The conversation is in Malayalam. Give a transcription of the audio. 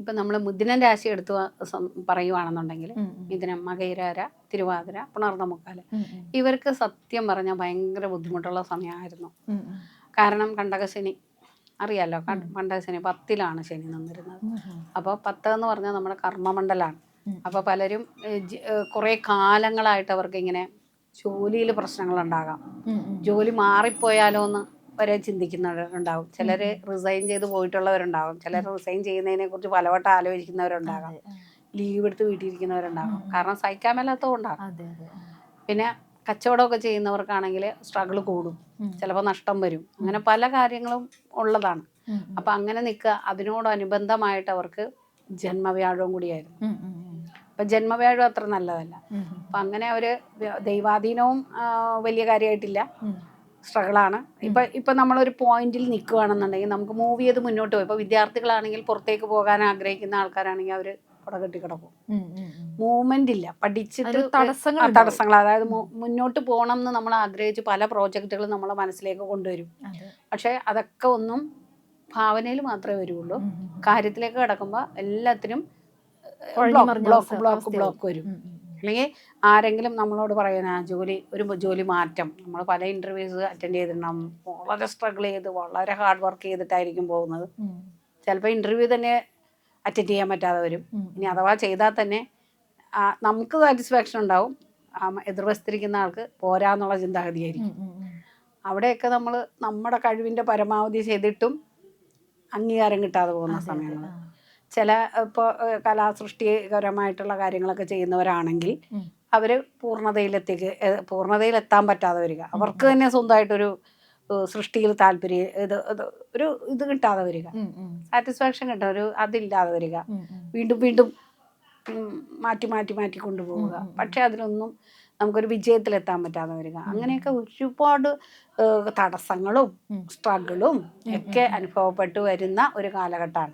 ഇപ്പം നമ്മൾ മിഥുനം രാശി എടുത്ത് പറയുവാണെന്നുണ്ടെങ്കിൽ മിഥുനം, മകയിര, തിരുവാതിര, പുണർന്ന മുക്കാല്, ഇവർക്ക് സത്യം പറഞ്ഞാൽ ഭയങ്കര ബുദ്ധിമുട്ടുള്ള സമയമായിരുന്നു. കാരണം കണ്ടകശനി അറിയാലോ, കണ്ടകശനി 10ലാണ് ശനി നിന്നിരുന്നത്. അപ്പോൾ 10 എന്ന് പറഞ്ഞാൽ നമ്മുടെ കർമ്മമണ്ഡലമാണ്. അപ്പോൾ പലരും കുറേ കാലങ്ങളായിട്ട് അവർക്ക് ഇങ്ങനെ ജോലിയിൽ പ്രശ്നങ്ങളുണ്ടാകാം, ജോലി മാറിപ്പോയാലോ എന്ന് വരെ ചിന്തിക്കുന്നവരുണ്ടാവും. ചിലർ റിസൈൻ ചെയ്ത് പോയിട്ടുള്ളവരുണ്ടാകും, ചിലർ റിസൈൻ ചെയ്യുന്നതിനെ കുറിച്ച് പലവട്ടം ആലോചിക്കുന്നവരുണ്ടാകാം, ലീവ് എടുത്ത് വീട്ടിലിരിക്കുന്നവരുണ്ടാകും. കാരണം സഹിക്കാൻ മേലാത്തതുകൊണ്ടാണ്. പിന്നെ കച്ചവടമൊക്കെ ചെയ്യുന്നവർക്കാണെങ്കിൽ സ്ട്രഗിൾ കൂടും, ചിലപ്പോൾ നഷ്ടം വരും, അങ്ങനെ പല കാര്യങ്ങളും ഉള്ളതാണ്. അപ്പം അങ്ങനെ നിൽക്കുക. അതിനോടനുബന്ധമായിട്ട് അവർക്ക് ജന്മവ്യാഴവും കൂടിയായിരുന്നു. അപ്പം ജന്മവ്യാഴം അത്ര നല്ലതല്ല. അപ്പം അങ്ങനെ അവർ ദൈവാധീനവും വലിയ കാര്യമായിട്ടില്ല, സ്ട്രഗിളാണ്. ഇപ്പം നമ്മളൊരു പോയിന്റിൽ നിൽക്കുകയാണെന്നുണ്ടെങ്കിൽ നമുക്ക് മൂവ് ചെയ്ത് മുന്നോട്ട് പോയി. ഇപ്പോൾ വിദ്യാർത്ഥികളാണെങ്കിൽ പുറത്തേക്ക് പോകാൻ ആഗ്രഹിക്കുന്ന ആൾക്കാരാണെങ്കിൽ അവർ കെട്ടി കിടക്കും, മൂവ്മെന്റ് ഇല്ല, പഠിച്ചിട്ട് തടസ്സങ്ങൾ. അതായത് മുന്നോട്ട് പോകണം എന്ന് നമ്മൾ ആഗ്രഹിച്ച് പല പ്രോജക്റ്റുകളും നമ്മളെ മനസ്സിലേക്ക് കൊണ്ടുവരും. പക്ഷേ അതൊക്കെ ഒന്നും ഭാവനയിൽ മാത്രമേ വരുള്ളൂ. കാര്യത്തിലേക്ക് കിടക്കുമ്പോൾ എല്ലാത്തിനും ബ്ലോക്ക് വരും. അല്ലെങ്കിൽ ആരെങ്കിലും നമ്മളോട് പറയുന്ന ജോലി മാറ്റം, നമ്മൾ പല ഇൻ്റർവ്യൂസ് അറ്റൻഡ് ചെയ്തിട്ടുണ്ടാകും, വളരെ സ്ട്രഗിൾ ചെയ്ത് വളരെ ഹാർഡ് വർക്ക് ചെയ്തിട്ടായിരിക്കും പോകുന്നത്. ചിലപ്പോൾ ഇൻ്റർവ്യൂ തന്നെ അറ്റൻഡ് ചെയ്യാൻ പറ്റാതെ വരും. ഇനി അഥവാ ചെയ്താൽ തന്നെ നമുക്ക് സാറ്റിസ്ഫാക്ഷൻ ഉണ്ടാവും, എതിർവശത്തിരിക്കുന്ന ആൾക്ക് പോരാന്നുള്ള ചിന്താഗതിയായിരിക്കും. അവിടെയൊക്കെ നമ്മൾ നമ്മുടെ കഴിവിൻ്റെ പരമാവധി ചെയ്തിട്ടും അംഗീകാരം കിട്ടാതെ പോകുന്ന സമയങ്ങൾ. ചില ഇപ്പോൾ കലാസൃഷ്ടിപരമായിട്ടുള്ള കാര്യങ്ങളൊക്കെ ചെയ്യുന്നവരാണെങ്കിൽ അവർ പൂർണ്ണതയിലെത്താൻ പറ്റാതെ വരിക, അവർക്ക് തന്നെ സ്വന്തമായിട്ടൊരു സൃഷ്ടിയിൽ താല്പര്യം ഇത് കിട്ടാതെ വരിക, സാറ്റിസ്ഫാക്ഷൻ കിട്ടാൻ അതില്ലാതെ വരിക, വീണ്ടും മാറ്റി കൊണ്ടുപോവുക. പക്ഷെ അതിലൊന്നും നമുക്കൊരു വിജയത്തിലെത്താൻ പറ്റാതെ വരിക. അങ്ങനെയൊക്കെ ഒരുപാട് തടസ്സങ്ങളും സ്ട്രഗിളും ഒക്കെ അനുഭവപ്പെട്ടു വരുന്ന ഒരു കാലഘട്ടമാണ്.